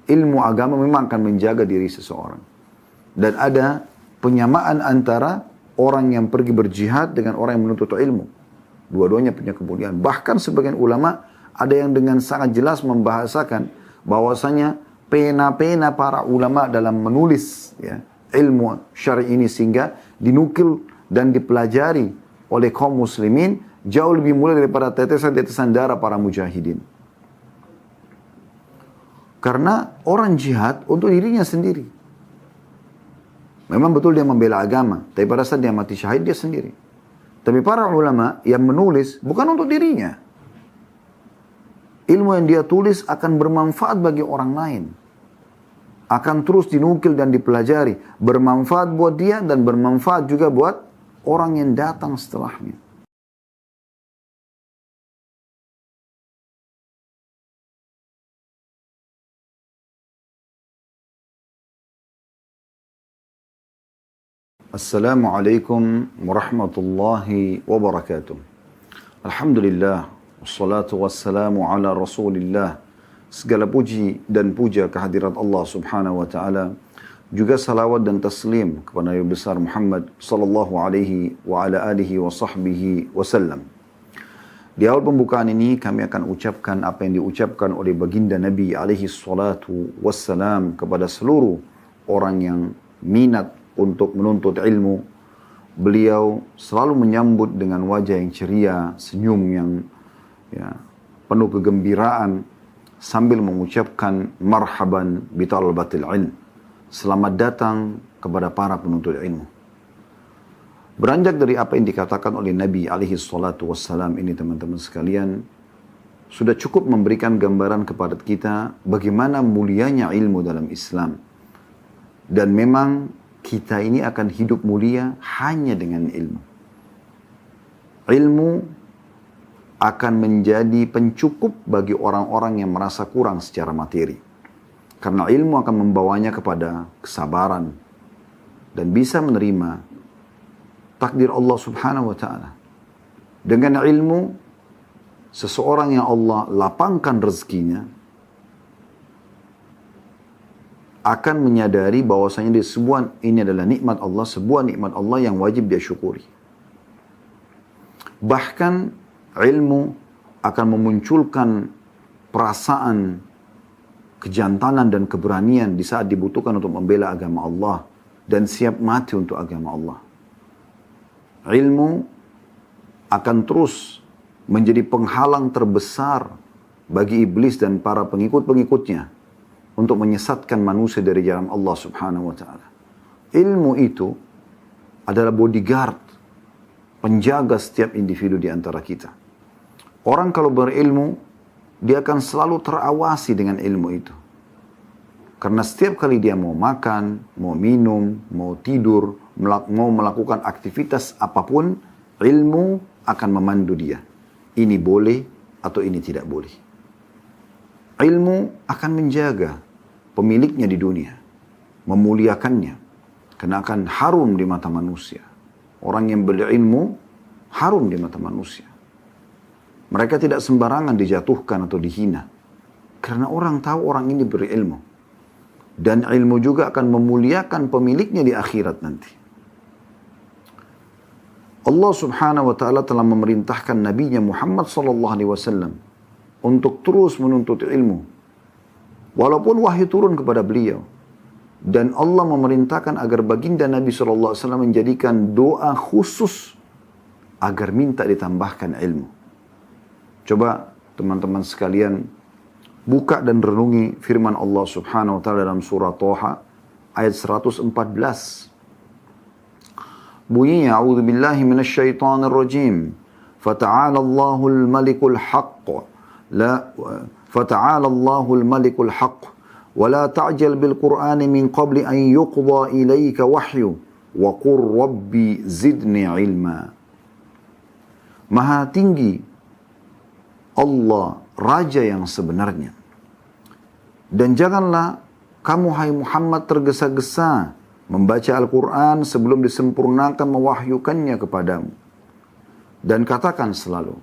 ilmu agama memang akan menjaga diri seseorang. Dan ada penyamaan antara orang yang pergi berjihad dengan orang yang menuntut ilmu. Dua-duanya punya kemuliaan. Bahkan sebagian ulama ada yang dengan sangat jelas membahasakan bahwasanya pena-pena para ulama dalam menulis ya, ilmu syar'i ini sehingga dinukil dan dipelajari oleh kaum muslimin jauh lebih mulia daripada tetesan-tetesan darah para mujahidin. Karena orang jihad untuk dirinya sendiri. Memang betul dia membela agama, tapi pada saat dia mati syahid dia sendiri. Tapi para ulama yang menulis bukan untuk dirinya. Ilmu yang dia tulis akan bermanfaat bagi orang lain. Akan terus dinukil dan dipelajari. Bermanfaat buat dia dan bermanfaat juga buat orang yang datang setelahnya. Assalamualaikum warahmatullahi wabarakatuh. Alhamdulillah, wassalatu wassalamu ala rasulillah. Segala puji dan puja kehadirat Allah subhanahu wa ta'ala. Juga salawat dan taslim kepada Nabi besar Muhammad sallallahu alaihi wa ala alihi wa sahbihi wasallam. Di awal pembukaan ini kami akan ucapkan apa yang diucapkan oleh baginda Nabi alaihi salatu wassalam kepada seluruh orang yang minat untuk menuntut ilmu. Beliau selalu menyambut dengan wajah yang ceria, senyum yang penuh kegembiraan sambil mengucapkan marhaban bitalabatil ilm. Selamat datang kepada para penuntut ilmu. Beranjak dari apa yang dikatakan oleh Nabi alaihi salatu wassalam ini teman-teman sekalian, sudah cukup memberikan gambaran kepada kita bagaimana mulianya ilmu dalam Islam. Dan memang kita ini akan hidup mulia hanya dengan ilmu. Ilmu akan menjadi pencukup bagi orang-orang yang merasa kurang secara materi. Karena ilmu akan membawanya kepada kesabaran dan bisa menerima takdir Allah subhanahu wa ta'ala. Dengan ilmu, seseorang yang Allah lapangkan rezekinya akan menyadari bahwasanya ini adalah nikmat Allah, sebuah nikmat Allah yang wajib dia syukuri. Bahkan ilmu akan memunculkan perasaan kejantanan dan keberanian di saat dibutuhkan untuk membela agama Allah dan siap mati untuk agama Allah. Ilmu akan terus menjadi penghalang terbesar bagi iblis dan para pengikut-pengikutnya untuk menyesatkan manusia dari jalan Allah subhanahu wa ta'ala. Ilmu itu adalah bodyguard, penjaga setiap individu di antara kita. Orang kalau berilmu, dia akan selalu terawasi dengan ilmu itu. Karena setiap kali dia mau makan, mau minum, mau tidur, mau melakukan aktivitas apapun, ilmu akan memandu dia. Ini boleh atau ini tidak boleh. Ilmu akan menjaga pemiliknya di dunia, memuliakannya, karena akan harum di mata manusia. Orang yang berilmu harum di mata manusia. Mereka tidak sembarangan dijatuhkan atau dihina, karena orang tahu orang ini berilmu. Dan ilmu juga akan memuliakan pemiliknya di akhirat nanti. Allah subhanahu wa ta'ala telah memerintahkan Nabi-Nya Muhammad sallallahu alaihi wasallam untuk terus menuntut ilmu. Walaupun wahyu turun kepada beliau. Dan Allah memerintahkan agar baginda Nabi SAW menjadikan doa khusus agar minta ditambahkan ilmu. Coba teman-teman sekalian buka dan renungi firman Allah Subhanahu wa taala dalam surah Thaha ayat 114. Bunyinya, a'udzubillahi minasyaitonir rajim. Fata'ala Allahul malikul haqq. Fata'ala Allahul malikul haqq. ولا تعجل بالقرآن من قبل أن يقضى إليك وحيه وقل ربي زدني علما. Maha tinggi Allah, Raja yang sebenarnya. Dan janganlah kamu hai Muhammad tergesa-gesa membaca Al-Quran sebelum disempurnakan mewahyukannya kepadamu. Dan katakan selalu,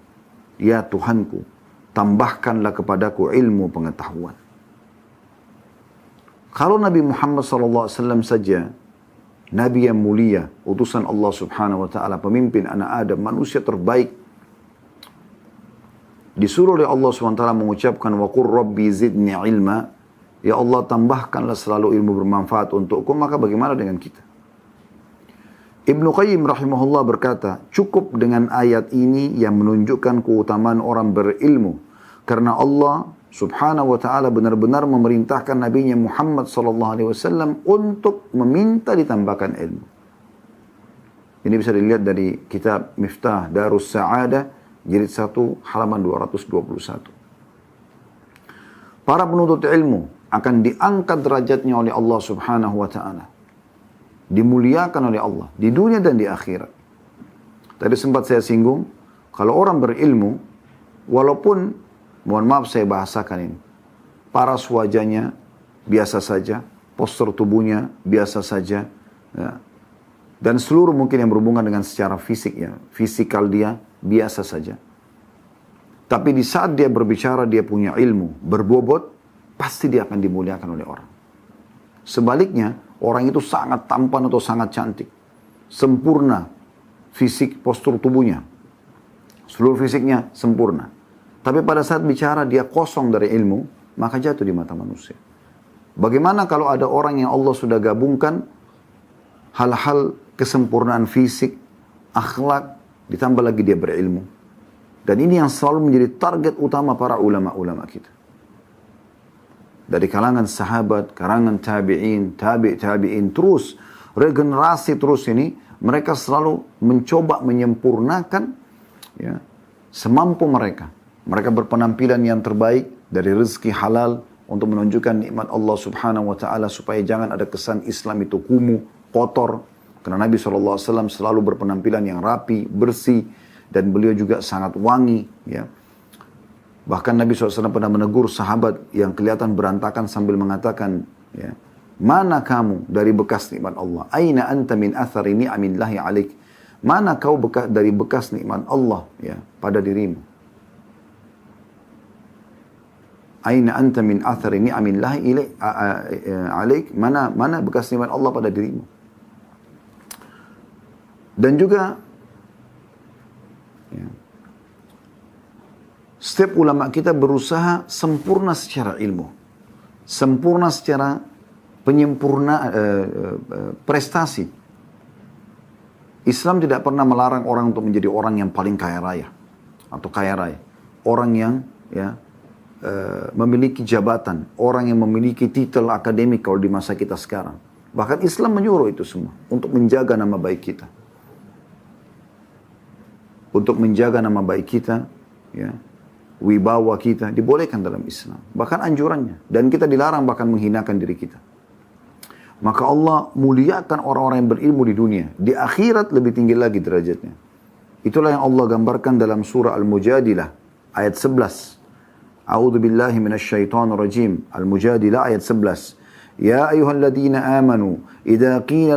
ya Tuhanku, tambahkanlah kepadaku ilmu pengetahuan. Kalau Nabi Muhammad SAW saja, Nabi yang mulia, utusan Allah Subhanahu wa Ta'ala, pemimpin anak Adam, manusia terbaik, disuruh oleh Allah SWT mengucapkan wa qur rabbi zidni ilma, ya Allah tambahkanlah selalu ilmu bermanfaat untukku, maka bagaimana dengan kita? Ibnu Qayyim rahimahullah berkata, cukup dengan ayat ini yang menunjukkan keutamaan orang berilmu, karena Allah Subhanahu wa Ta'ala benar-benar memerintahkan Nabi-Nya Muhammad SAW untuk meminta ditambahkan ilmu. Ini bisa dilihat dari kitab Miftah Darus Sa'adah, jilid 1, halaman 221. Para penuntut ilmu akan diangkat derajatnya oleh Allah Subhanahu wa Ta'ala. Dimuliakan oleh Allah di dunia dan di akhirat. Tadi sempat saya singgung, kalau orang berilmu, walaupun mohon maaf saya bahasakan ini, paras wajahnya biasa saja, postur tubuhnya biasa saja, ya, dan seluruh mungkin yang berhubungan dengan secara fisik, ya, fisikal dia biasa saja. Tapi di saat dia berbicara, dia punya ilmu, berbobot, pasti dia akan dimuliakan oleh orang. Sebaliknya, orang itu sangat tampan atau sangat cantik, sempurna fisik postur tubuhnya, seluruh fisiknya sempurna. Tapi pada saat bicara dia kosong dari ilmu, maka jatuh di mata manusia. Bagaimana kalau ada orang yang Allah sudah gabungkan hal-hal kesempurnaan fisik, akhlak, ditambah lagi dia berilmu. Dan ini yang selalu menjadi target utama para ulama-ulama kita. Dari kalangan sahabat, kalangan tabi'in, tabi'in, terus, regenerasi terus ini, mereka selalu mencoba menyempurnakan, ya, semampu mereka. Mereka berpenampilan yang terbaik dari rezeki halal untuk menunjukkan nikmat Allah Subhanahu wa Ta'ala supaya jangan ada kesan Islam itu kumuh, kotor. Karena Nabi SAW selalu berpenampilan yang rapi, bersih, dan beliau juga sangat wangi. Ya. Bahkan Nabi SAW pernah menegur sahabat yang kelihatan berantakan sambil mengatakan, ya, mana kamu dari bekas nikmat Allah? Aina anta min athari ni'amillahi alaik? Mana kau dari bekas nikmat Allah, ya, pada dirimu? Aina anta min athari ni'amillahi alaik? Mana bekas nikmat Allah pada dirimu? Dan juga, ya, setiap ulama kita berusaha sempurna secara ilmu, sempurna secara prestasi. Islam tidak pernah melarang orang untuk menjadi orang yang paling kaya raya atau kaya raya, orang yang, ya, memiliki jabatan, orang yang memiliki titel akademik kalau di masa kita sekarang. Bahkan Islam menyuruh itu semua untuk menjaga nama baik kita, untuk menjaga nama baik kita, ya, wibawa kita dibolehkan dalam Islam, bahkan anjurannya, dan kita dilarang bahkan menghinakan diri kita. Maka Allah muliakan orang-orang yang berilmu di dunia, di akhirat lebih tinggi lagi derajatnya. Itulah yang Allah gambarkan dalam surah Al-Mujadilah ayat 11. A'udzu billahi minasyaitonir rajim. Al-Mujadilah ayat 11. Ya ayyuhalladzina amanu idza qila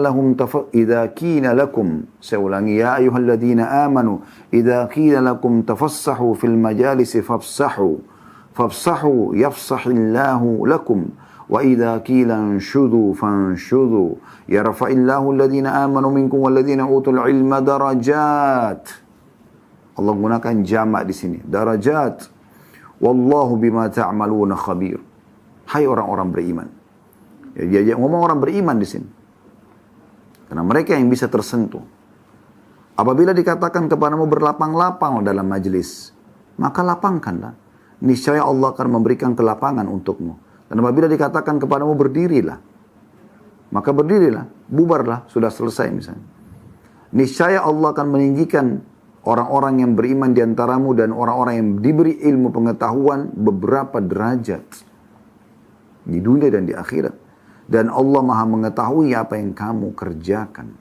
lakum, saya ulangi, ya ayyuhalladzina amanu idza qila lakum tafassahu fil majalisi fafsahu yafsahillahu lakum wa idza qila anshudu fanshudu yarfa'illahu alladhina amanu minkum walladzina utul ilma darajat. Allah gunakan jamak di sini, darajat. Wallahu bima ta'maluna khabir. Hai orang-orang beriman. Ya, dia ngomong orang beriman di sini. Karena mereka yang bisa tersentuh. Apabila dikatakan kepadamu berlapang-lapang dalam majlis, maka lapangkanlah. Niscaya Allah akan memberikan kelapangan untukmu. Dan apabila dikatakan kepadamu berdirilah, maka berdirilah, bubarlah, sudah selesai misalnya. Niscaya Allah akan meninggikan orang-orang yang beriman di antaramu dan orang-orang yang diberi ilmu pengetahuan beberapa derajat di dunia dan di akhirat. Dan Allah Maha mengetahui apa yang kamu kerjakan.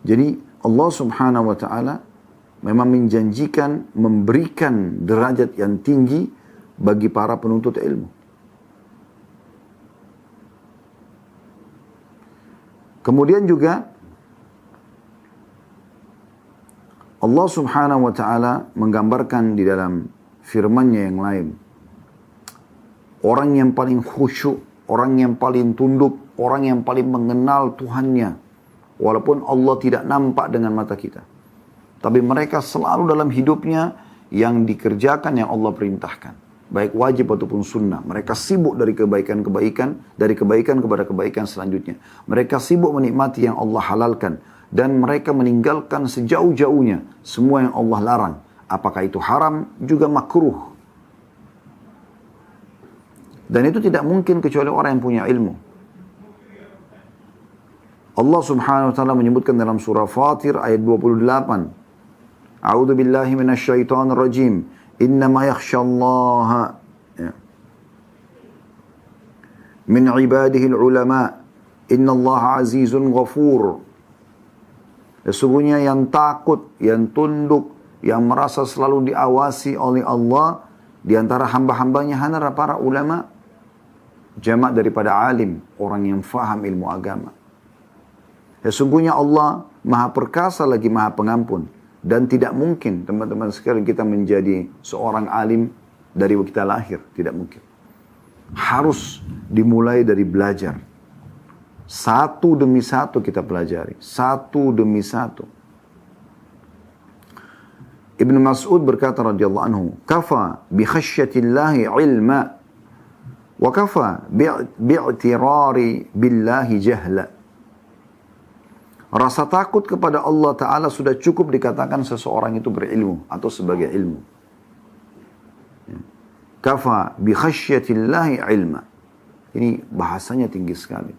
Jadi Allah Subhanahu wa Ta'ala memang menjanjikan memberikan derajat yang tinggi bagi para penuntut ilmu. Kemudian juga Allah Subhanahu wa Ta'ala menggambarkan di dalam firman-Nya yang lain, orang yang paling khusyuk, orang yang paling tunduk, orang yang paling mengenal Tuhannya. Walaupun Allah tidak nampak dengan mata kita. Tapi mereka selalu dalam hidupnya yang dikerjakan yang Allah perintahkan. Baik wajib ataupun sunnah. Mereka sibuk dari kebaikan-kebaikan, dari kebaikan kepada kebaikan selanjutnya. Mereka sibuk menikmati yang Allah halalkan. Dan mereka meninggalkan sejauh-jauhnya semua yang Allah larang. Apakah itu haram, juga makruh. Dan itu tidak mungkin kecuali orang yang punya ilmu. Allah subhanahu wa ta'ala menyebutkan dalam surah Fatir ayat 28. A'udzu billahi minasyaitonir rajim. Innama yakhsyallaha min ibadihi ulama. Innallaha azizun ghafur. Sesungguhnya yang takut, yang tunduk, yang merasa selalu diawasi oleh Allah di antara hamba-hambanya hanyalah para ulama, jamak daripada alim, orang yang faham ilmu agama. Sesungguhnya Allah Maha Perkasa lagi Maha Pengampun, dan tidak mungkin teman-teman sekalian kita menjadi seorang alim dari kita lahir, tidak mungkin. Harus dimulai dari belajar. Satu demi satu kita pelajari. Satu demi satu. Ibn Mas'ud berkata radhiyallahu anhu, "Kafa bi khasyatillahi ilma wa kafa bi'tirari billahi jahla." Rasa takut kepada Allah Ta'ala sudah cukup dikatakan seseorang itu berilmu atau sebagai ilmu. Kafa bi khasyatillahi ilma. Ini bahasanya tinggi sekali.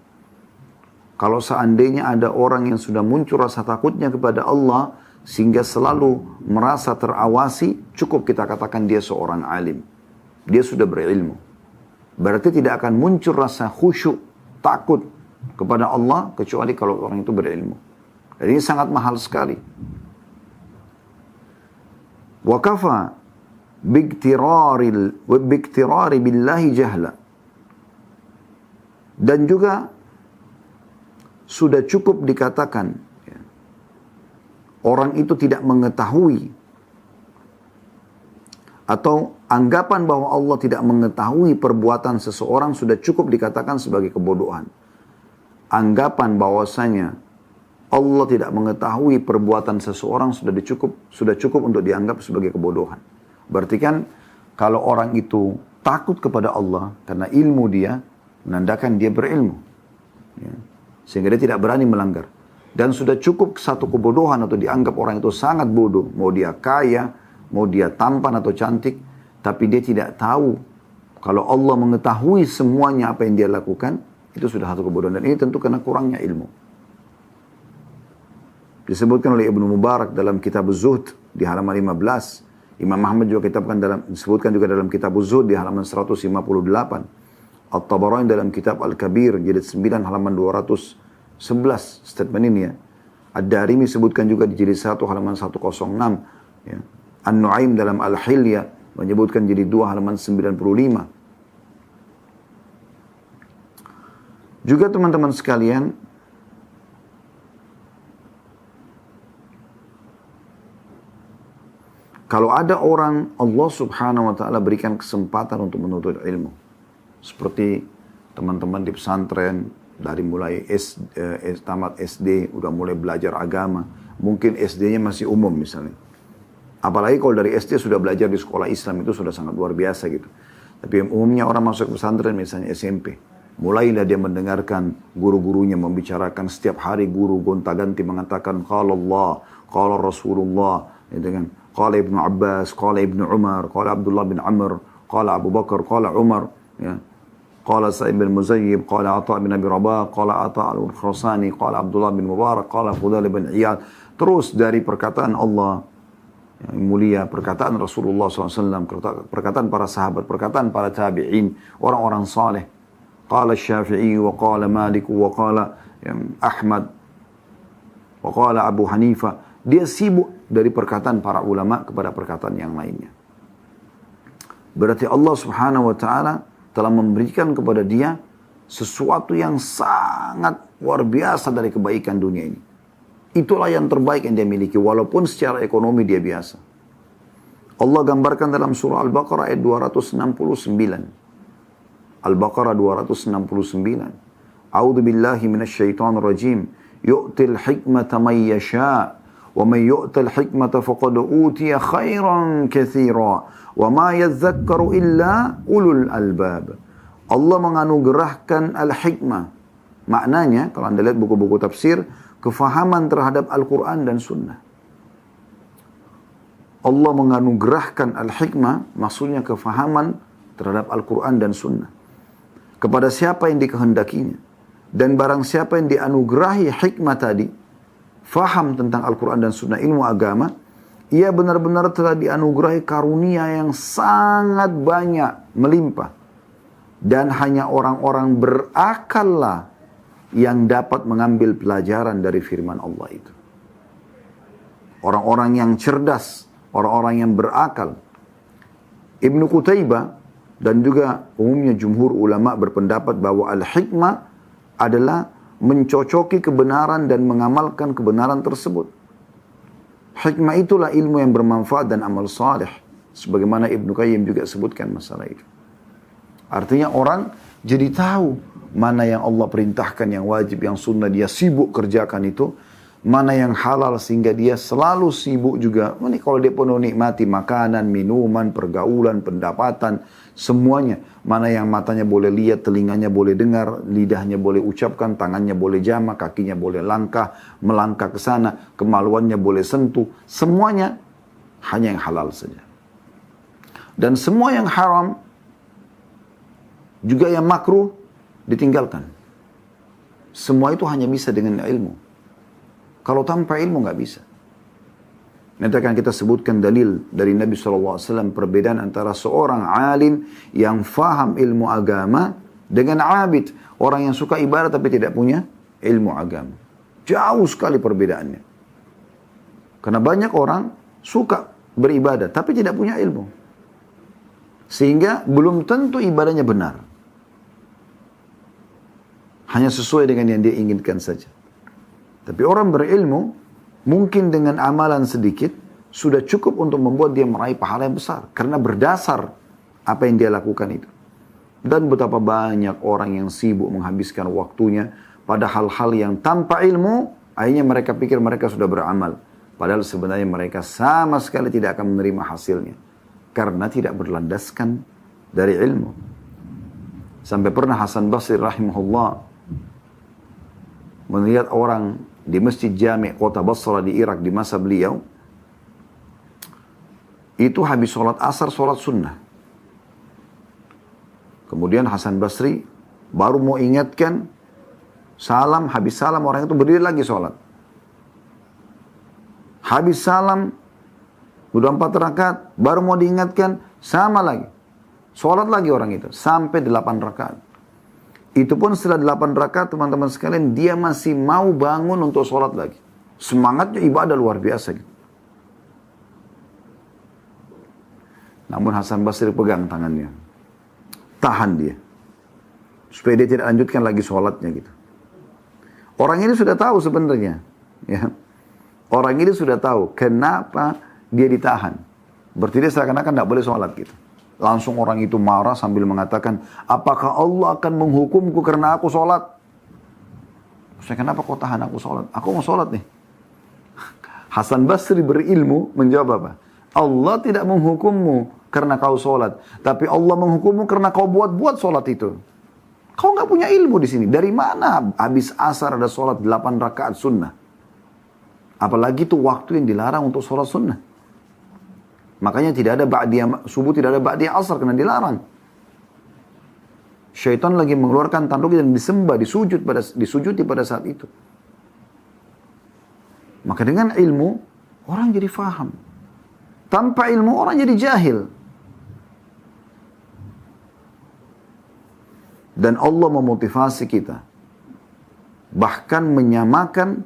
Kalau seandainya ada orang yang sudah muncul rasa takutnya kepada Allah, sehingga selalu merasa terawasi, cukup kita katakan dia seorang alim. Dia sudah berilmu. Berarti tidak akan muncul rasa khusyuk, takut kepada Allah, kecuali kalau orang itu berilmu. Dan ini sangat mahal sekali. Wa kafa biktirari billahi jahla. Dan juga sudah cukup dikatakan orang itu tidak mengetahui atau anggapan bahwa Allah tidak mengetahui perbuatan seseorang sudah cukup dikatakan sebagai kebodohan. Anggapan bahwasanya Allah tidak mengetahui perbuatan seseorang sudah cukup untuk dianggap sebagai kebodohan. Berarti kan kalau orang itu takut kepada Allah karena ilmu dia, menandakan dia berilmu. Ya. Sehingga dia tidak berani melanggar. Dan sudah cukup satu kebodohan atau dianggap orang itu sangat bodoh. Mau dia kaya, mau dia tampan atau cantik. Tapi dia tidak tahu. Kalau Allah mengetahui semuanya apa yang dia lakukan, itu sudah satu kebodohan. Dan ini tentu karena kurangnya ilmu. Disebutkan oleh Ibnu Mubarak dalam kitab Zuhd di halaman 15. Imam Ahmad juga disebutkan juga dalam kitab Zuhd di halaman 158. At-Tabarani dalam kitab Al-Kabir jilid 9 halaman 211 statement ini ya. Ad-Darimi sebutkan juga di jilid 1 halaman 106 ya. An-Nu'aim dalam Al-Hilya menyebutkan jilid 2 halaman 95. Juga teman-teman sekalian, kalau ada orang Allah subhanahu wa ta'ala berikan kesempatan untuk menuntut ilmu. Seperti teman-teman di pesantren, dari mulai tamat SD, udah mulai belajar agama. Mungkin SD-nya masih umum misalnya. Apalagi kalau dari SD sudah belajar di sekolah Islam, itu sudah sangat luar biasa gitu. Tapi umumnya orang masuk pesantren misalnya SMP. Mulailah dia mendengarkan guru-gurunya membicarakan setiap hari guru gonta-ganti mengatakan qala Allah, qala Rasulullah, dengan qala Ibnu Abbas, qala Ibnu Umar, qala Abdullah bin Amr, qala Abu Bakar, qala Umar, ya. Qala Sa'id bin Muzayyib, qala Atha bin Abi Rabah, qala Atha al-Khurasani, qala Abdullah bin Mubarak, qala Fudail bin Iyad. Terus dari perkataan Allah yang mulia, perkataan Rasulullah SAW, perkataan para sahabat, perkataan para tabi'in, orang-orang saleh. Qala Syafi'i, wa qala Malik, wa qala Ahmad, wa qala Abu Hanifah. Dia sibuk dari perkataan para ulama kepada perkataan yang lainnya. Berarti Allah subhanahu wa ta'ala telah memberikan kepada dia sesuatu yang sangat luar biasa dari kebaikan dunia ini. Itulah yang terbaik yang dia miliki, walaupun secara ekonomi dia biasa. Allah gambarkan dalam surah Al-Baqarah ayat 269. Al-Baqarah 269. A'udzu billahi minasyaitonir rajim. Yu'til hikmata may yasha' wa may yu'tal hikmata faqad utiya khairan katsira wa ma yadhakkaru illa ulul albab. Allah menganugerahkan al-hikmah. Maknanya, kalau Anda lihat buku-buku tafsir, kefahaman terhadap Al-Quran dan Sunnah. Allah menganugerahkan al-hikmah, maksudnya kefahaman terhadap Al-Quran dan Sunnah. Kepada siapa yang dikehendakinya. Dan barang siapa yang dianugerahi hikmah tadi, faham tentang Al-Quran dan Sunnah, ilmu agama, ia benar-benar telah dianugerahi karunia yang sangat banyak, melimpah. Dan hanya orang-orang berakallah yang dapat mengambil pelajaran dari firman Allah itu. Orang-orang yang cerdas, orang-orang yang berakal. Ibnu Qutaibah dan juga umumnya jumhur ulama berpendapat bahwa al-hikmah adalah mencocoki kebenaran dan mengamalkan kebenaran tersebut. Hikmah itulah ilmu yang bermanfaat dan amal saleh. Sebagaimana Ibnu Qayyim juga sebutkan masalah itu. Artinya orang jadi tahu mana yang Allah perintahkan, yang wajib, yang sunnah, dia sibuk kerjakan itu. Mana yang halal sehingga dia selalu sibuk juga. Ini kalau dia penuh nikmati makanan, minuman, pergaulan, pendapatan, semuanya. Mana yang matanya boleh lihat, telinganya boleh dengar, lidahnya boleh ucapkan, tangannya boleh jama, kakinya boleh melangkah ke sana, kemaluannya boleh sentuh. Semuanya hanya yang halal saja. Dan semua yang haram, juga yang makruh, ditinggalkan. Semua itu hanya bisa dengan ilmu. Kalau tanpa ilmu nggak bisa. Nanti akan kita sebutkan dalil dari Nabi SAW perbedaan antara seorang alim yang faham ilmu agama dengan abid. Orang yang suka ibadah tapi tidak punya ilmu agama. Jauh sekali perbedaannya. Karena banyak orang suka beribadah tapi tidak punya ilmu. Sehingga belum tentu ibadahnya benar. Hanya sesuai dengan yang dia inginkan saja. Tapi orang berilmu, mungkin dengan amalan sedikit, sudah cukup untuk membuat dia meraih pahala yang besar. Karena berdasar apa yang dia lakukan itu. Dan betapa banyak orang yang sibuk menghabiskan waktunya pada hal-hal yang tanpa ilmu, akhirnya mereka pikir mereka sudah beramal. Padahal sebenarnya mereka sama sekali tidak akan menerima hasilnya. Karena tidak berlandaskan dari ilmu. Sampai pernah Hasan Basri rahimahullah melihat orang di Masjid Jami' kota Basra di Irak di masa beliau, itu habis sholat asar, sholat sunnah. Kemudian Hasan Basri baru mau ingatkan, salam, habis salam orang itu berdiri lagi sholat. Habis salam, udah 4 rakaat, baru mau diingatkan, sama lagi. Sholat lagi orang itu, sampai 8 rakaat. Itu pun setelah 8 rakaat teman-teman sekalian, dia masih mau bangun untuk sholat lagi. Semangatnya ibadah luar biasa. Gitu. Namun Hasan Basri pegang tangannya. Tahan dia. Supaya dia tidak lanjutkan lagi sholatnya gitu. Orang ini sudah tahu sebenarnya. Ya. Orang ini sudah tahu kenapa dia ditahan. Berarti dia seakan-akan tidak boleh sholat gitu. Langsung orang itu marah sambil mengatakan, apakah Allah akan menghukumku karena aku sholat? Saya, kenapa kau tahan aku sholat? Aku mau sholat nih. Hasan Basri berilmu menjawab apa? Allah tidak menghukummu karena kau sholat. Tapi Allah menghukummu karena kau buat-buat sholat itu. Kau nggak punya ilmu di sini. Dari mana habis asar ada sholat 8 rakaat sunnah? Apalagi itu waktu yang dilarang untuk sholat sunnah. Makanya tidak ada ba'diyah subuh, tidak ada ba'diyah asar, karena dilarang. Syaitan lagi mengeluarkan tanduk dan disembah, disujuti pada saat itu. Maka dengan ilmu, orang jadi faham. Tanpa ilmu, orang jadi jahil. Dan Allah memotivasi kita. Bahkan menyamakan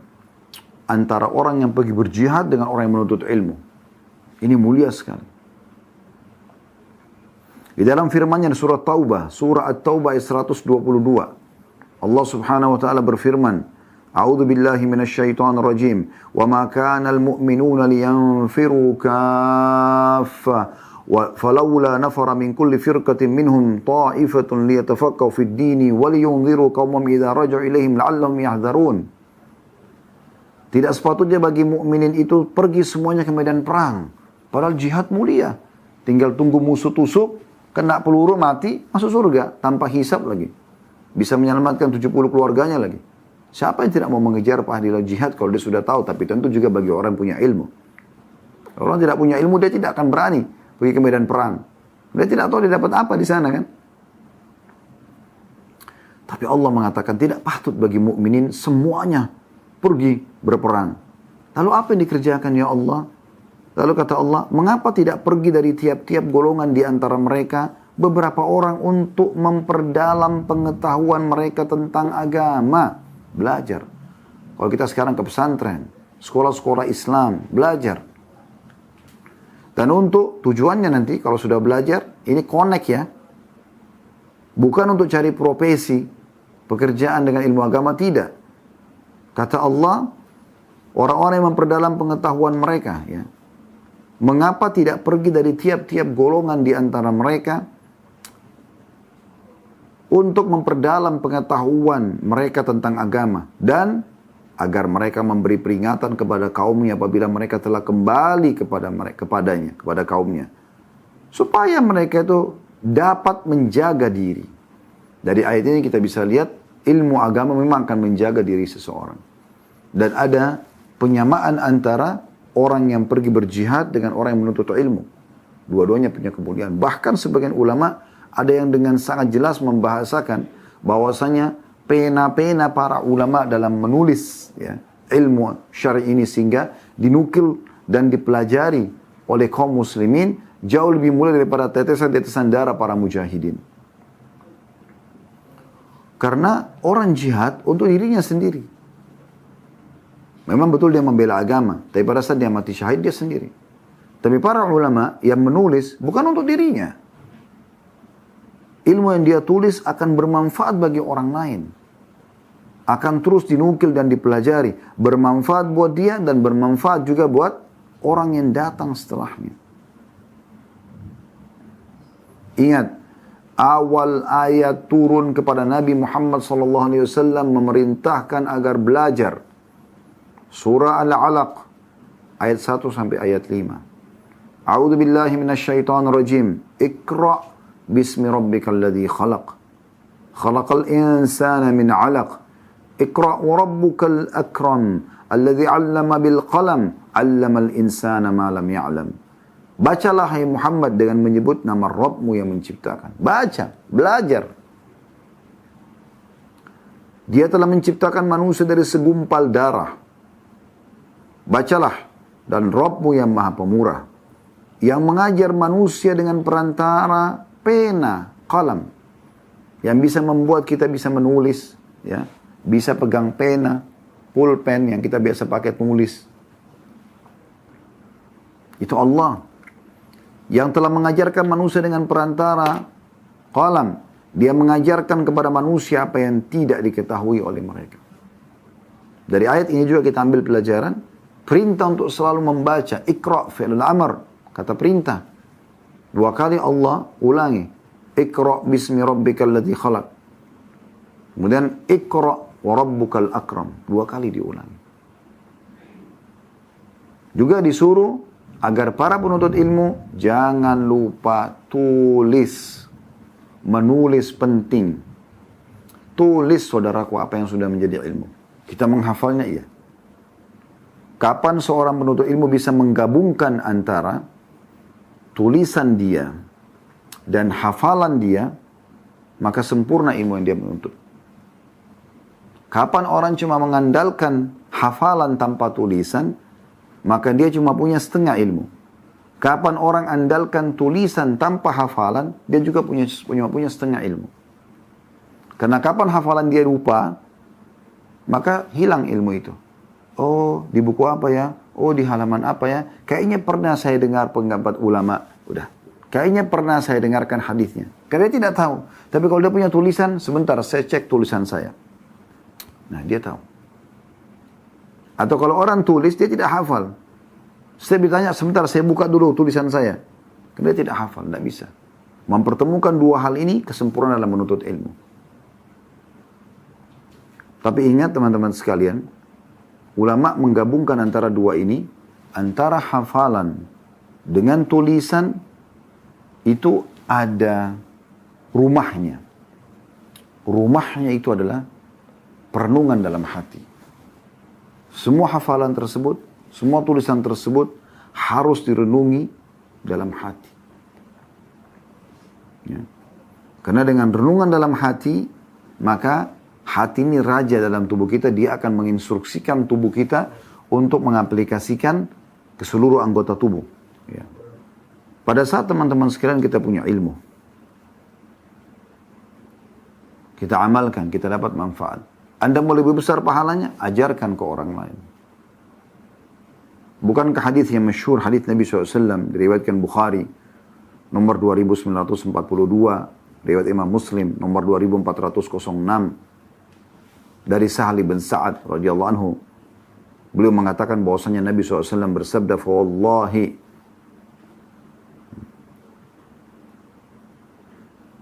antara orang yang pergi berjihad dengan orang yang menuntut ilmu. Ini mulia sekali. Di dalam firman-Nya di surah Taubah, surah At-Taubah ayat 122. Allah Subhanahu wa taala berfirman, A'udzu billahi minasyaitonir rajim. Wa ma kana al-mu'minuna liyanfiru kaffa فَلَوْلَا نَفَرَ مِنْ كُلِّ فِرْقَةٍ مِّنْهُمْ طَائِفَةٌ لِيَتَفَقَّهُوا فِي الدِّينِ وَلِيُنْذِرُوا قَوْمَهُمْ إِذَا رَجَعُوا إِلَيْهِمْ لَعَلَّهُمْ يَحْذَرُونَ. Tidak sepatutnya bagi mukminin itu pergi semuanya ke medan perang. Padahal jihad mulia. Tinggal tunggu musuh tusuk, kena peluru mati, masuk surga tanpa hisab lagi. Bisa menyelamatkan 70 keluarganya lagi. Siapa yang tidak mau mengejar pahala jihad kalau dia sudah tahu, tapi tentu juga bagi orang yang punya ilmu. Kalau orang tidak punya ilmu, dia tidak akan berani pergi ke medan perang. Dia tidak tahu dia dapat apa di sana kan. Tapi Allah mengatakan tidak patut bagi mukminin semuanya pergi berperang. Lalu apa yang dikerjakan ya Allah? Lalu kata Allah, mengapa tidak pergi dari tiap-tiap golongan di antara mereka beberapa orang untuk memperdalam pengetahuan mereka tentang agama? Belajar. Kalau kita sekarang ke pesantren, sekolah-sekolah Islam, belajar. Dan untuk tujuannya nanti kalau sudah belajar, ini connect ya. Bukan untuk cari profesi, pekerjaan dengan ilmu agama, tidak. Kata Allah, orang-orang yang memperdalam pengetahuan mereka, ya. Mengapa tidak pergi dari tiap-tiap golongan di antara mereka untuk memperdalam pengetahuan mereka tentang agama dan agar mereka memberi peringatan kepada kaumnya apabila mereka telah kembali kepada kaumnya, supaya mereka itu dapat menjaga diri. Dari ayat ini kita bisa lihat ilmu agama memang akan menjaga diri seseorang. Dan ada penyamaan antara orang yang pergi berjihad dengan orang yang menuntut ilmu. Dua-duanya punya kemuliaan. Bahkan sebagian ulama ada yang dengan sangat jelas membahasakan bahwasanya pena-pena para ulama dalam menulis ya, ilmu syar'i ini sehingga dinukil dan dipelajari oleh kaum muslimin jauh lebih mulia daripada tetesan-tetesan darah para mujahidin. Karena orang jihad untuk dirinya sendiri. Memang betul dia membela agama, tapi pada saat dia mati syahid dia sendiri. Tapi para ulama yang menulis bukan untuk dirinya. Ilmu yang dia tulis akan bermanfaat bagi orang lain. Akan terus dinukil dan dipelajari. Bermanfaat buat dia dan bermanfaat juga buat orang yang datang setelahnya. Ingat, awal ayat turun kepada Nabi Muhammad SAW memerintahkan agar belajar. Surah Al-Alaq ayat 1 sampai ayat 5. A'udzu billahi minasyaitonir rajim. Iqra bismi rabbikal ladzi khalaq. Khalaqal insana min 'alaq. Iqra wa rabbukal akram alladzi 'allama bil qalam 'allamal insana ma lam ya'lam. Bacalah hai Muhammad dengan menyebut nama Rabbmu yang menciptakan. Baca, belajar. Dia telah menciptakan manusia dari segumpal darah. Bacalah, dan Rabbmu yang maha pemurah, yang mengajar manusia dengan perantara pena, qalam, yang bisa membuat kita bisa menulis, ya, bisa pegang pena, pulpen yang kita biasa pakai tulis. Itu Allah yang telah mengajarkan manusia dengan perantara qalam. Dia mengajarkan kepada manusia apa yang tidak diketahui oleh mereka. Dari ayat ini juga kita ambil pelajaran. Perintah untuk selalu membaca. Iqra fi'lul amr. Kata perintah. 2 kali Allah ulangi. Iqra bismi rabbikal ladzi khalaq. Kemudian Iqra wa rabbukal akram. 2 kali diulangi. Juga disuruh agar para penuntut ilmu jangan lupa tulis. Menulis penting. Tulis saudaraku apa yang sudah menjadi ilmu. Kita menghafalnya iya. Kapan seorang penuntut ilmu bisa menggabungkan antara tulisan dia dan hafalan dia, maka sempurna ilmu yang dia menuntut. Kapan orang cuma mengandalkan hafalan tanpa tulisan, maka dia cuma punya setengah ilmu. Kapan orang andalkan tulisan tanpa hafalan, dia juga punya setengah ilmu. Karena kapan hafalan dia lupa, maka hilang ilmu itu. Oh, di buku apa ya? Oh, di halaman apa ya? Kayaknya pernah saya dengar pendapat ulama. Udah. Kayaknya pernah saya dengarkan hadisnya. Karena dia tidak tahu. Tapi kalau dia punya tulisan, sebentar saya cek tulisan saya. Nah, dia tahu. Atau kalau orang tulis, dia tidak hafal. Saya ditanya, sebentar saya buka dulu tulisan saya. Karena dia tidak hafal, tidak bisa. Mempertemukan dua hal ini kesempurnaan dalam menuntut ilmu. Tapi ingat teman-teman sekalian, ulama menggabungkan antara dua ini, antara hafalan dengan tulisan itu ada rumahnya. Rumahnya itu adalah perenungan dalam hati. Semua hafalan tersebut, semua tulisan tersebut harus direnungi dalam hati. Ya. Karena dengan renungan dalam hati, maka hati ini raja dalam tubuh kita, dia akan menginstruksikan tubuh kita untuk mengaplikasikan ke seluruh anggota tubuh. Ya. Pada saat teman-teman sekalian kita punya ilmu, kita amalkan, kita dapat manfaat. Anda mau lebih besar pahalanya, ajarkan ke orang lain. Bukankah hadis yang masyhur, hadis Nabi SAW, diriwayatkan Bukhari, nomor 2942, riwayat Imam Muslim, nomor 2406, dari Sahal bin Sa'ad radhiyallahu anhu. Beliau mengatakan bahwasanya Nabi SAW bersabda, "Wallahi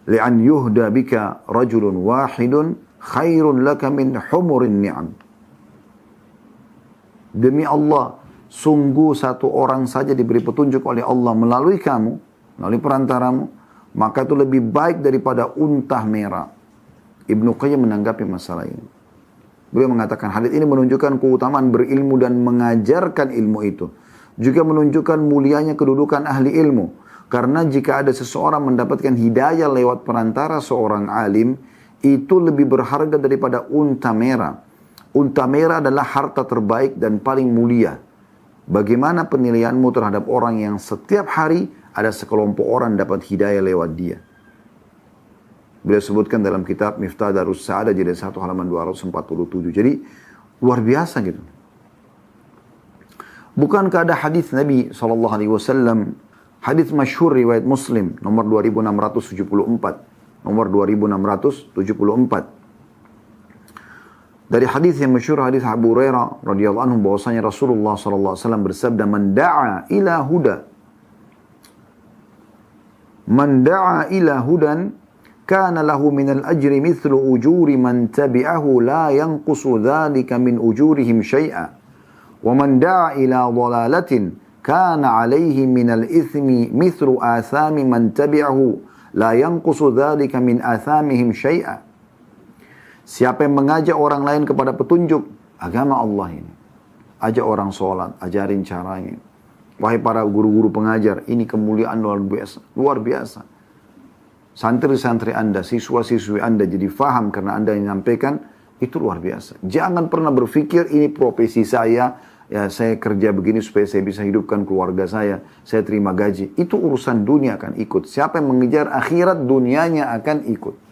li'an yuhda bika rajulun wahidun khairun laka min humurin ni'am." Demi Allah, sungguh satu orang saja diberi petunjuk oleh Allah melalui kamu, melalui perantaramu, maka itu lebih baik daripada unta merah. Ibnu Qayyim menanggapi masalah ini. Beliau mengatakan hadis ini menunjukkan keutamaan berilmu dan mengajarkan ilmu itu. Juga menunjukkan mulianya kedudukan ahli ilmu. Karena jika ada seseorang mendapatkan hidayah lewat perantara seorang alim, itu lebih berharga daripada unta merah. Unta merah adalah harta terbaik dan paling mulia. Bagaimana penilaianmu terhadap orang yang setiap hari ada sekelompok orang dapat hidayah lewat dia? Beliau sebutkan dalam kitab Miftah Darus Sa'adah jilid 1 halaman 247. Jadi luar biasa gitu. Bukankah ada hadis Nabi SAW, hadis masyhur riwayat Muslim nomor 2674, nomor 2674. Dari hadis yang masyhur, hadis Abu Hurairah radhiyallahu anhu, bahwasanya Rasulullah SAW bersabda, "Man da'a ila huda, man da'a ila hudan, kana lahu minal ajri mithlu ujuri man tabi'ahu la yanqusu dhalika min ujurihim syai'a. Wa man da'a ila dhalalatin, kana alaihi minal ithmi mithlu athami man tabi'ahu la yanqusu dhalika min athamihim syai'a." Siapa yang mengajak orang lain kepada petunjuk agama Allah ini, ajak orang sholat, ajarin caranya. Wahai para guru-guru pengajar, ini kemuliaan luar biasa, luar biasa. Santri-santri Anda, siswa-siswi Anda jadi faham karena Anda yang menyampaikan, itu luar biasa. Jangan pernah berpikir ini profesi saya, ya saya kerja begini supaya saya bisa hidupkan keluarga saya terima gaji. Itu urusan dunia akan ikut. Siapa yang mengejar akhirat, dunianya akan ikut.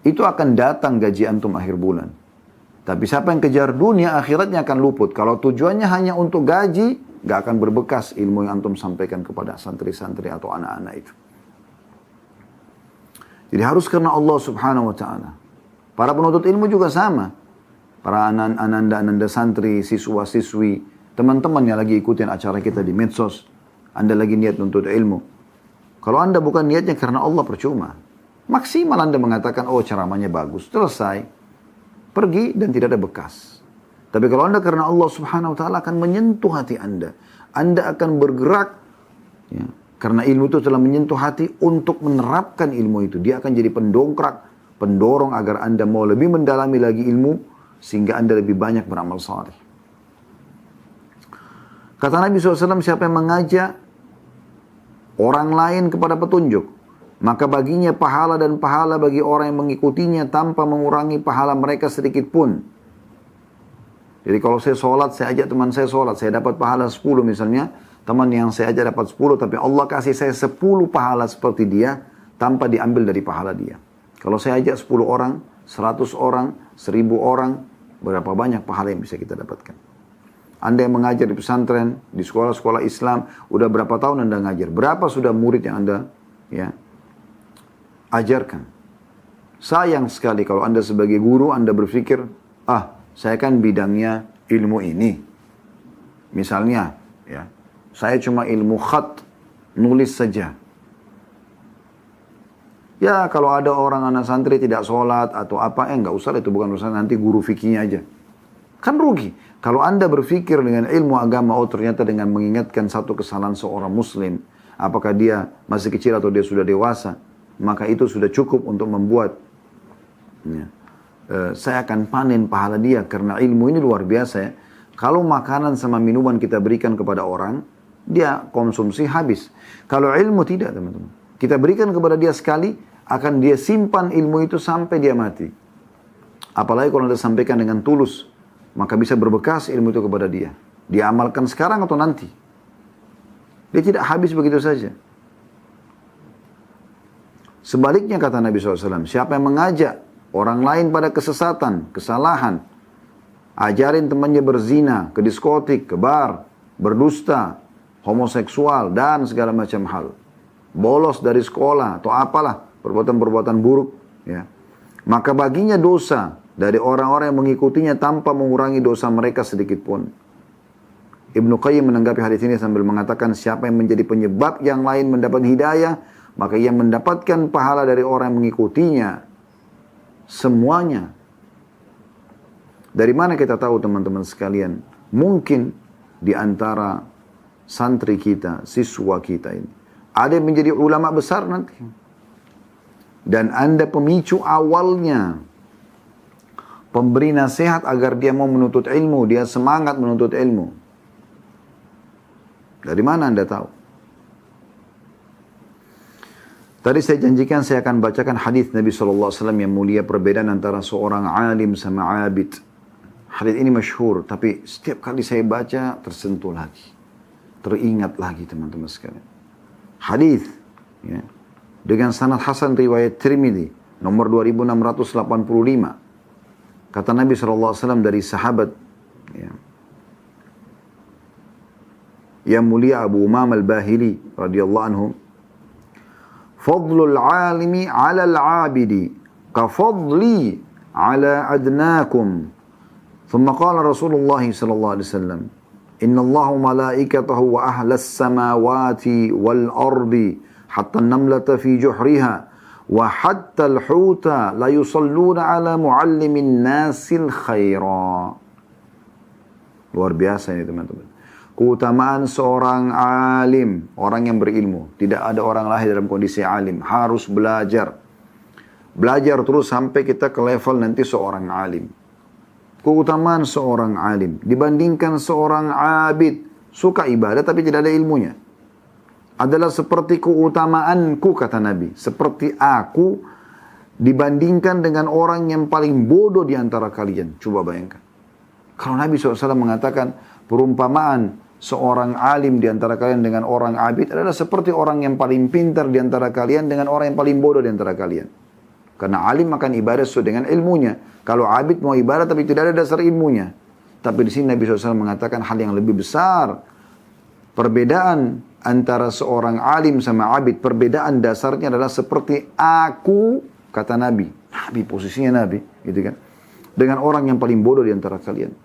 Itu akan datang gaji antum akhir bulan. Tapi siapa yang kejar dunia, akhiratnya akan luput. Kalau tujuannya hanya untuk gaji, gak akan berbekas ilmu yang antum sampaikan kepada santri-santri atau anak-anak itu. Jadi harus karena Allah Subhanahu wa ta'ala. Para penuntut ilmu juga sama. Para ananda santri, siswa-siswi, teman-teman yang lagi ikutin acara kita di medsos, Anda lagi niat menuntut ilmu. Kalau Anda bukan niatnya karena Allah, percuma. Maksimal Anda mengatakan, oh ceramahnya bagus, selesai. Pergi dan tidak ada bekas. Tapi kalau Anda karena Allah Subhanahu wa ta'ala akan menyentuh hati Anda. Anda akan bergerak, ya, karena ilmu itu telah menyentuh hati untuk menerapkan ilmu itu. Dia akan jadi pendongkrak, pendorong agar Anda mau lebih mendalami lagi ilmu, sehingga Anda lebih banyak beramal saleh. Kata Nabi SAW, siapa yang mengajak orang lain kepada petunjuk, maka baginya pahala dan pahala bagi orang yang mengikutinya tanpa mengurangi pahala mereka sedikit pun. Jadi kalau saya sholat, saya ajak teman saya sholat, saya dapat pahala 10 misalnya. Teman yang saya ajak dapat 10, tapi Allah kasih saya 10 pahala seperti dia, tanpa diambil dari pahala dia. Kalau saya ajak 10 orang, 100 orang, 1000 orang, berapa banyak pahala yang bisa kita dapatkan. Anda yang mengajar di pesantren, di sekolah-sekolah Islam, udah berapa tahun Anda ngajar? Berapa sudah murid yang Anda ajarkan? Sayang sekali kalau Anda sebagai guru, Anda berpikir, saya kan bidangnya ilmu ini. Misalnya, saya cuma ilmu khat, nulis saja. Ya kalau ada orang anak santri tidak sholat atau apa, nggak usah lah, itu bukan urusan, nanti guru fikihnya aja. Kan rugi. Kalau Anda berpikir dengan ilmu agama, oh ternyata dengan mengingatkan satu kesalahan seorang muslim, apakah dia masih kecil atau dia sudah dewasa, maka itu sudah cukup untuk membuat saya akan panen pahala dia, karena ilmu ini luar biasa ya. Kalau makanan sama minuman kita berikan kepada orang, dia konsumsi habis. Kalau ilmu tidak, teman-teman. Kita berikan kepada dia sekali, akan dia simpan ilmu itu sampai dia mati. Apalagi kalau Anda sampaikan dengan tulus, maka bisa berbekas ilmu itu kepada dia. Dia amalkan sekarang atau nanti. Dia tidak habis begitu saja. Sebaliknya kata Nabi SAW, siapa yang mengajak orang lain pada kesesatan, kesalahan, ajarin temannya berzina, ke diskotik, ke bar, berdusta, homoseksual, dan segala macam hal. Bolos dari sekolah atau apalah, perbuatan-perbuatan buruk, ya. Maka baginya dosa dari orang-orang yang mengikutinya tanpa mengurangi dosa mereka sedikit pun. Ibnu Qayyim menanggapi hadis ini sambil mengatakan, siapa yang menjadi penyebab yang lain mendapat hidayah, maka ia mendapatkan pahala dari orang yang mengikutinya. Semuanya. Dari mana kita tahu, teman-teman sekalian? Mungkin di antara santri kita, siswa kita ini, ada yang menjadi ulama besar nanti. Dan Anda pemicu awalnya. Pemberi nasihat agar dia mau menuntut ilmu, dia semangat menuntut ilmu. Dari mana Anda tahu? Tadi saya janjikan saya akan bacakan hadis Nabi SAW yang mulia, perbedaan antara seorang alim sama abid. Hadis ini masyhur, tapi setiap kali saya baca tersentuh lagi. Teringat lagi teman-teman sekalian. Hadis ya, dengan sanad hasan riwayat Tirmidzi nomor 2685. Kata Nabi SAW dari sahabat ya, yang mulia Abu Umam al-Bahili radhiyallahu anhu, fadlul alimi ala al-abidi ka fadli ala adnakum. Thumma qala Rasulullah sallallahu alaihi wasallam, inna Allah malaikatahu wa ahlas samawati wal ardi hatta an-namlata fi juhriha wa hatta al-huta la yusalluna ala muallimin nasil khaira. Luar biasa ini teman-teman. Keutamaan seorang alim, orang yang berilmu. Tidak ada orang lahir dalam kondisi alim, harus belajar. Belajar terus sampai kita ke level nanti seorang alim. Keutamaan seorang alim dibandingkan seorang abid, suka ibadah tapi tidak ada ilmunya, adalah seperti keutamaanku, kata Nabi, seperti aku dibandingkan dengan orang yang paling bodoh di antara kalian. Coba bayangkan. Kalau Nabi SAW mengatakan perumpamaan seorang alim di antara kalian dengan orang abid adalah seperti orang yang paling pintar di antara kalian dengan orang yang paling bodoh di antara kalian. Karena alim akan ibadah sesuai dengan ilmunya. Kalau abid mau ibadah tapi tidak ada dasar ilmunya. Tapi di sini Nabi SAW mengatakan hal yang lebih besar. Perbedaan antara seorang alim sama abid, perbedaan dasarnya adalah seperti aku, kata Nabi. Nabi, posisinya Nabi, gitu kan. Dengan orang yang paling bodoh di antara kalian.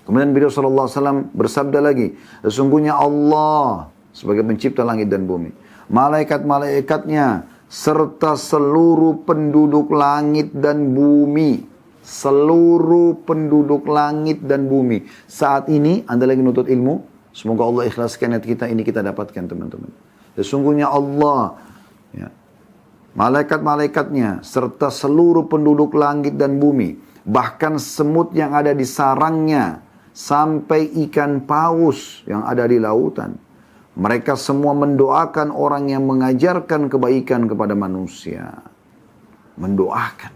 Kemudian beliau SAW bersabda lagi, sesungguhnya Allah sebagai pencipta langit dan bumi, malaikat-malaikatnya, serta seluruh penduduk langit dan bumi. Seluruh penduduk langit dan bumi. Saat ini, Anda lagi nuntut ilmu, semoga Allah ikhlaskan niat kita, ini kita dapatkan teman-teman. Sesungguhnya Allah, ya, malaikat-malaikatnya, serta seluruh penduduk langit dan bumi, bahkan semut yang ada di sarangnya, sampai ikan paus yang ada di lautan. Mereka semua mendoakan orang yang mengajarkan kebaikan kepada manusia. Mendoakan.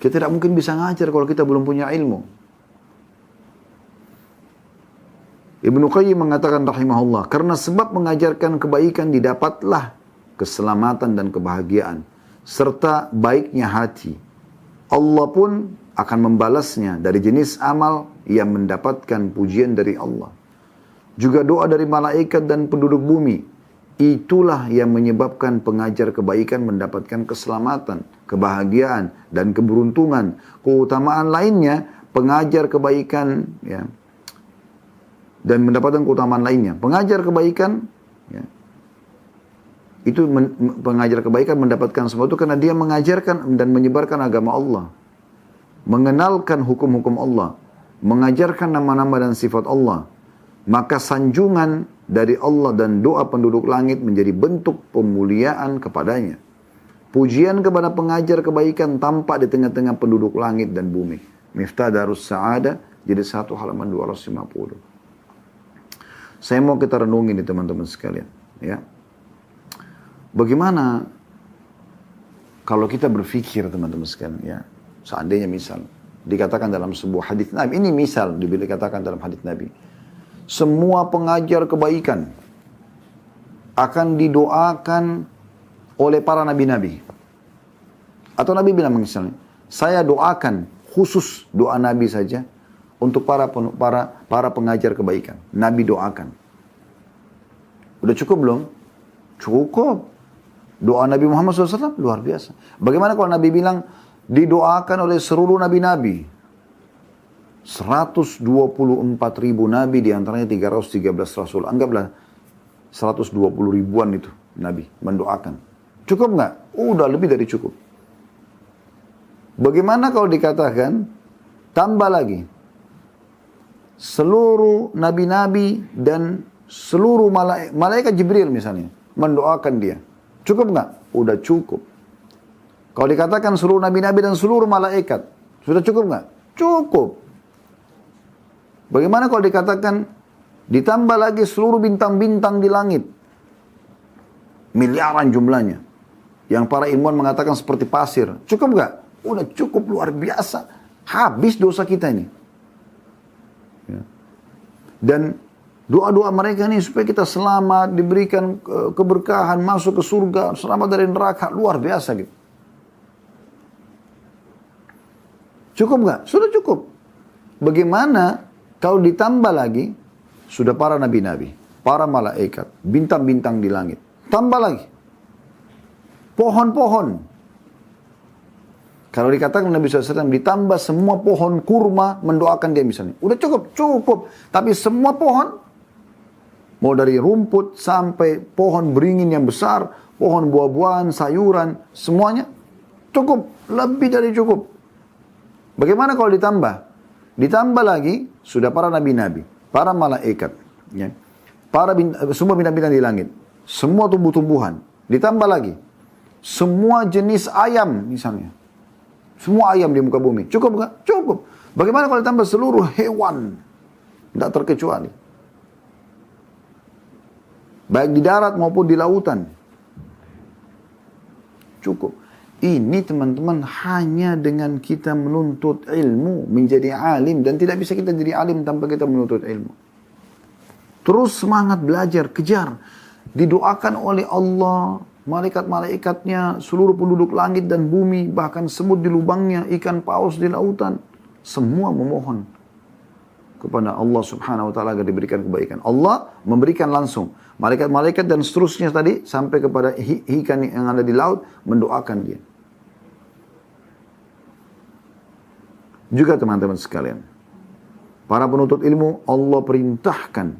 Kita tidak mungkin bisa ngajar kalau kita belum punya ilmu. Ibnu Qayyim mengatakan rahimahullah, karena sebab mengajarkan kebaikan didapatlah keselamatan dan kebahagiaan, serta baiknya hati. Allah pun akan membalasnya dari jenis amal yang mendapatkan pujian dari Allah. Juga doa dari malaikat dan penduduk bumi. Itulah yang menyebabkan pengajar kebaikan mendapatkan keselamatan, kebahagiaan, dan keberuntungan. Keutamaan lainnya, pengajar kebaikan, ya, dan mendapatkan keutamaan lainnya. Pengajar kebaikan, ya, Itu pengajar kebaikan mendapatkan semua itu karena dia mengajarkan dan menyebarkan agama Allah. Mengenalkan hukum-hukum Allah. Mengajarkan nama-nama dan sifat Allah. Maka sanjungan dari Allah dan doa penduduk langit menjadi bentuk pemuliaan kepadanya. Pujian kepada pengajar kebaikan tampak di tengah-tengah penduduk langit dan bumi. Miftah Darus Sa'adah jadi 1 halaman 250. Saya mau kita renungi nih teman-teman sekalian. Ya. Bagaimana kalau kita berpikir teman-teman sekalian, ya, seandainya misal dikatakan dalam sebuah hadis Nabi, ini misal dikatakan dalam hadis Nabi, semua pengajar kebaikan akan didoakan oleh para nabi-nabi. Atau Nabi bilang misalnya, saya doakan khusus doa Nabi saja untuk para pengajar kebaikan. Nabi doakan. Udah cukup belum? Cukup. Doa Nabi Muhammad SAW luar biasa. Bagaimana kalau Nabi bilang didoakan oleh seluruh nabi-nabi? 124.000 nabi, diantaranya 313 rasul. Anggaplah 120 ribuan itu nabi mendoakan. Cukup nggak? Udah lebih dari cukup. Bagaimana kalau dikatakan tambah lagi? Seluruh nabi-nabi dan seluruh malaikat Jibril misalnya mendoakan dia. Cukup nggak? Udah cukup. Kalau dikatakan seluruh nabi-nabi dan seluruh malaikat, sudah cukup nggak? Cukup. Bagaimana kalau dikatakan ditambah lagi seluruh bintang-bintang di langit? Miliaran jumlahnya. Yang para ilmuwan mengatakan seperti pasir. Cukup nggak? Udah cukup luar biasa. Habis dosa kita ini. Ya. Dan doa-doa mereka ini supaya kita selamat, diberikan keberkahan, masuk ke surga, selamat dari neraka, luar biasa gitu. Cukup nggak? Sudah cukup. Bagaimana kalau ditambah lagi, sudah para nabi-nabi, para malaikat, bintang-bintang di langit. Tambah lagi. Pohon-pohon. Kalau dikatakan Nabi SAW ditambah semua pohon kurma mendoakan dia misalnya. Udah cukup, cukup. Tapi semua pohon, mau dari rumput sampai pohon beringin yang besar, pohon buah-buahan, sayuran, semuanya cukup, lebih dari cukup. Bagaimana kalau ditambah? Ditambah lagi, sudah para nabi-nabi, para malaikat, ya. Semua bintang-bintang di langit, semua tumbuh-tumbuhan, ditambah lagi, semua jenis ayam misalnya, semua ayam di muka bumi, cukup nggak? Cukup. Bagaimana kalau ditambah seluruh hewan, tidak terkecuali, baik di darat maupun di lautan. Cukup. Ini teman-teman hanya dengan kita menuntut ilmu, menjadi alim. Dan tidak bisa kita jadi alim tanpa kita menuntut ilmu. Terus semangat belajar, kejar. Didoakan oleh Allah, malaikat-malaikatnya, seluruh penduduk langit dan bumi, bahkan semut di lubangnya, ikan paus di lautan. Semua memohon kepada Allah subhanahu wa ta'ala agar diberikan kebaikan. Allah memberikan langsung. Malaikat-malaikat dan seterusnya tadi sampai kepada ikan yang ada di laut mendoakan dia. Juga teman-teman sekalian, para penuntut ilmu Allah perintahkan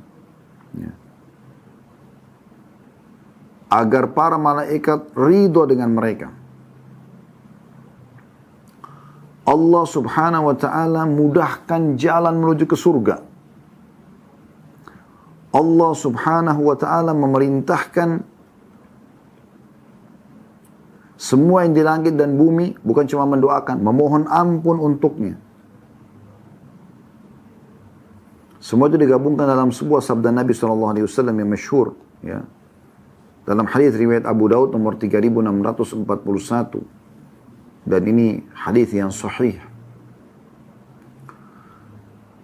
ya, agar para malaikat ridho dengan mereka. Allah subhanahu wa ta'ala mudahkan jalan menuju ke surga. Allah subhanahu wa ta'ala memerintahkan semua yang di langit dan bumi bukan cuma mendoakan, memohon ampun untuknya. Semua itu digabungkan dalam sebuah sabda Nabi SAW yang masyhur. Ya. Dalam hadis riwayat Abu Daud nomor 3641. Dan ini hadis yang sahih.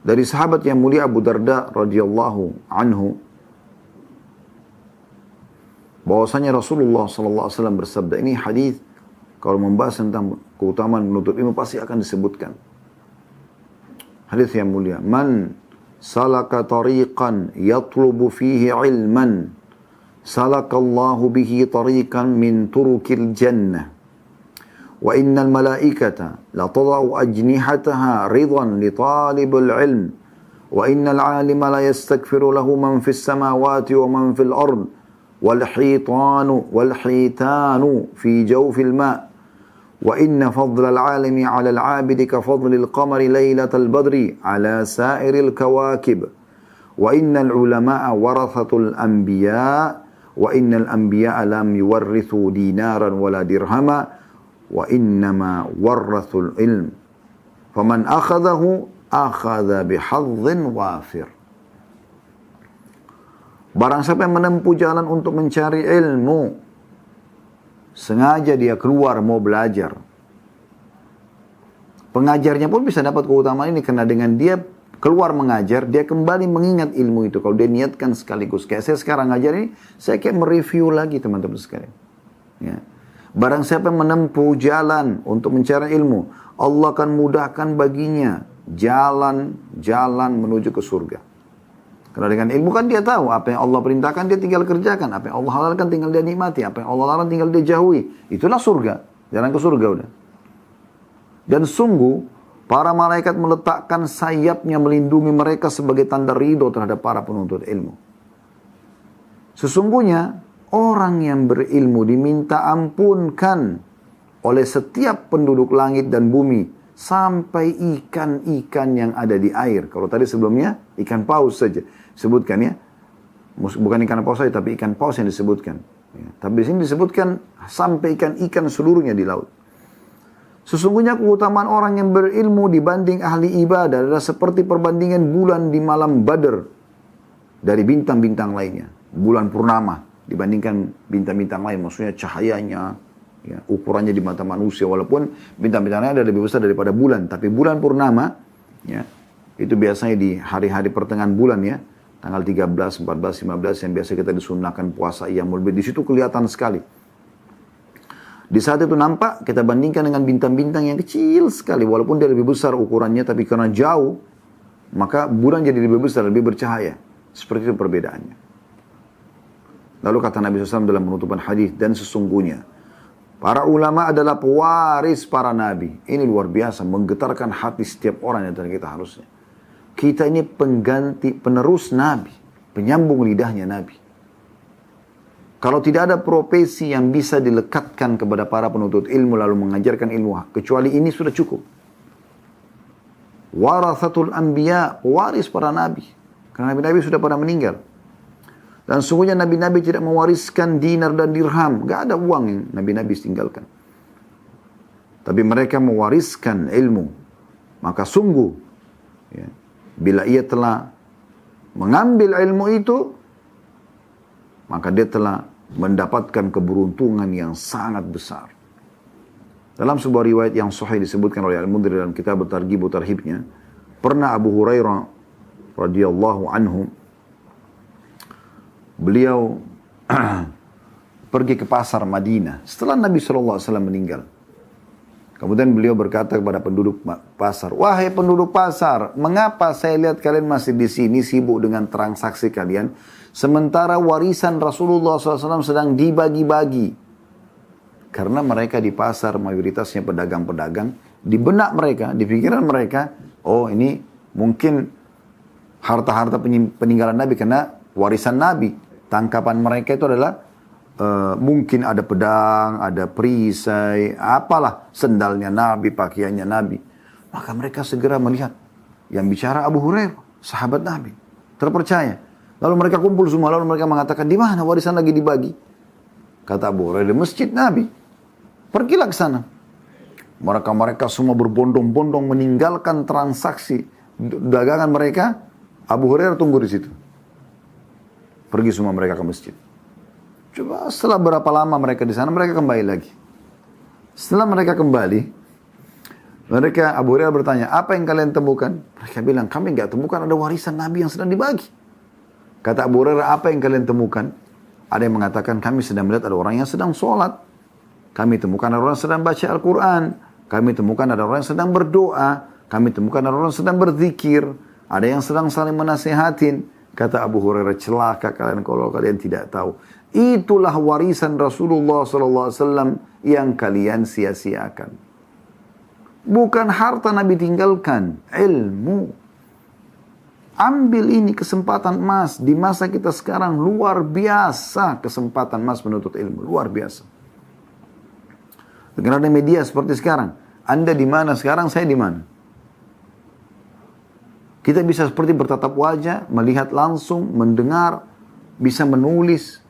Dari sahabat yang mulia Abu Darda radhiyallahu anhu, bahwasanya Rasulullah SAW bersabda, ini hadis kalau membahas tentang keutamaan menuntut ilmu pasti akan disebutkan. Hadis yang mulia, man salaka tariqan yatlubu fihi ilman salakallahu bihi tariqan min turukil jannah wa innal malaikata la tada'u ajnihataha ridan li talibul ilm wa innal alima la yastaghfiru lahu man fis samawati wa man fil ard والحيتان في جوف الماء وإن فضل العالم على العابد كفضل القمر ليلة البدر على سائر الكواكب وإن العلماء ورثة الأنبياء وإن الأنبياء لم يورثوا دينارا ولا درهما وإنما ورثوا العلم فمن أخذه أخذ بحظ وافر. Barang siapa yang menempuh jalan untuk mencari ilmu, sengaja dia keluar mau belajar, pengajarnya pun bisa dapat keutamaan ini karena dengan dia keluar mengajar, dia kembali mengingat ilmu itu. Kalau dia niatkan sekaligus, kayak saya sekarang ngajar ini, saya kayak mereview lagi teman-teman sekalian. Ya. Barang siapa yang menempuh jalan untuk mencari ilmu, Allah akan mudahkan baginya jalan-jalan menuju ke surga. Karena dengan ilmu kan dia tahu apa yang Allah perintahkan dia tinggal kerjakan, apa yang Allah halalkan tinggal dia nikmati, apa yang Allah larang tinggal dia jauhi. Itulah surga, jalan ke surga udah. Dan sungguh para malaikat meletakkan sayapnya melindungi mereka sebagai tanda ridho terhadap para penuntut ilmu. Sesungguhnya orang yang berilmu diminta ampunkan oleh setiap penduduk langit dan bumi sampai ikan-ikan yang ada di air. Kalau tadi sebelumnya ikan paus saja sebutkan ya, bukan ikan paus saja tapi ikan paus yang disebutkan. Ya. Tapi di sini disebutkan sampai ikan-ikan seluruhnya di laut. Sesungguhnya keutamaan orang yang berilmu dibanding ahli ibadah adalah seperti perbandingan bulan di malam Badr dari bintang-bintang lainnya. Bulan purnama dibandingkan bintang-bintang lain, maksudnya cahayanya, ya, ukurannya di mata manusia, walaupun bintang-bintang lain ada lebih besar daripada bulan. Tapi bulan purnama, ya, itu biasanya di hari-hari pertengahan bulan ya, tanggal 13, 14, 15 yang biasa kita disunnahkan puasa Iyamul Bid. Di situ kelihatan sekali. Di saat itu nampak, kita bandingkan dengan bintang-bintang yang kecil sekali. Walaupun dia lebih besar ukurannya, tapi karena jauh, maka bulan jadi lebih besar, lebih bercahaya. Seperti itu perbedaannya. Lalu kata Nabi SAW dalam penutupan hadis, dan sesungguhnya, para ulama adalah pewaris para nabi. Ini luar biasa, menggetarkan hati setiap orang yang antara kita harusnya. Kita ini pengganti, penerus nabi, penyambung lidahnya nabi. Kalau tidak ada profesi yang bisa dilekatkan kepada para penuntut ilmu lalu mengajarkan ilmu, kecuali ini sudah cukup. Warathatul anbiya, pewaris para nabi. Karena nabi-nabi sudah pada meninggal. Dan sungguhnya nabi-nabi tidak mewariskan dinar dan dirham. Gak ada uang yang nabi-nabi tinggalkan. Tapi mereka mewariskan ilmu. Maka sungguh, ya, bila ia telah mengambil ilmu itu, maka dia telah mendapatkan keberuntungan yang sangat besar. Dalam sebuah riwayat yang sahih disebutkan oleh Al-Mundhir dalam kitab Targhib wa Tarhibnya, pernah Abu Hurairah radhiyallahu anhu, beliau pergi ke pasar Madinah setelah Nabi SAW meninggal. Kemudian beliau berkata kepada penduduk pasar, "Wahai penduduk pasar, mengapa saya lihat kalian masih di sini sibuk dengan transaksi kalian, sementara warisan Rasulullah SAW sedang dibagi-bagi?" Karena mereka di pasar mayoritasnya pedagang-pedagang, di benak mereka, di pikiran mereka, oh ini mungkin harta-harta peninggalan Nabi karena warisan Nabi. Tangkapan mereka itu adalah mungkin ada pedang, ada perisai, apalah, sendalnya Nabi, pakaiannya Nabi. Maka mereka segera melihat yang bicara Abu Hurairah, sahabat Nabi, terpercaya. Lalu mereka kumpul semua, lalu mereka mengatakan, di mana warisan lagi dibagi? Kata Abu Hurairah, di masjid Nabi. Pergilah ke sana. Mereka semua berbondong-bondong meninggalkan transaksi dagangan mereka. Abu Hurairah tunggu di situ. Pergi semua mereka ke masjid. Coba setelah berapa lama mereka di sana, mereka kembali lagi. Setelah mereka kembali, Abu Hurairah bertanya, apa yang kalian temukan? Mereka bilang, kami nggak temukan ada warisan Nabi yang sedang dibagi. Kata Abu Hurairah, apa yang kalian temukan? Ada yang mengatakan, kami sedang melihat ada orang yang sedang sholat. Kami temukan ada orang yang sedang baca Al-Quran. Kami temukan ada orang yang sedang berdoa. Kami temukan ada orang yang sedang berzikir. Ada yang sedang saling menasihatin. Kata Abu Hurairah, celaka kalian kalau kalian tidak tahu. Itulah warisan Rasulullah SAW yang kalian sia-siakan. Bukan harta Nabi tinggalkan, ilmu. Ambil ini kesempatan emas di masa kita sekarang, luar biasa kesempatan emas menuntut ilmu, luar biasa. Dengan ada media seperti sekarang, Anda di mana sekarang, saya di mana. Kita bisa seperti bertatap wajah, melihat langsung, mendengar, bisa menulis,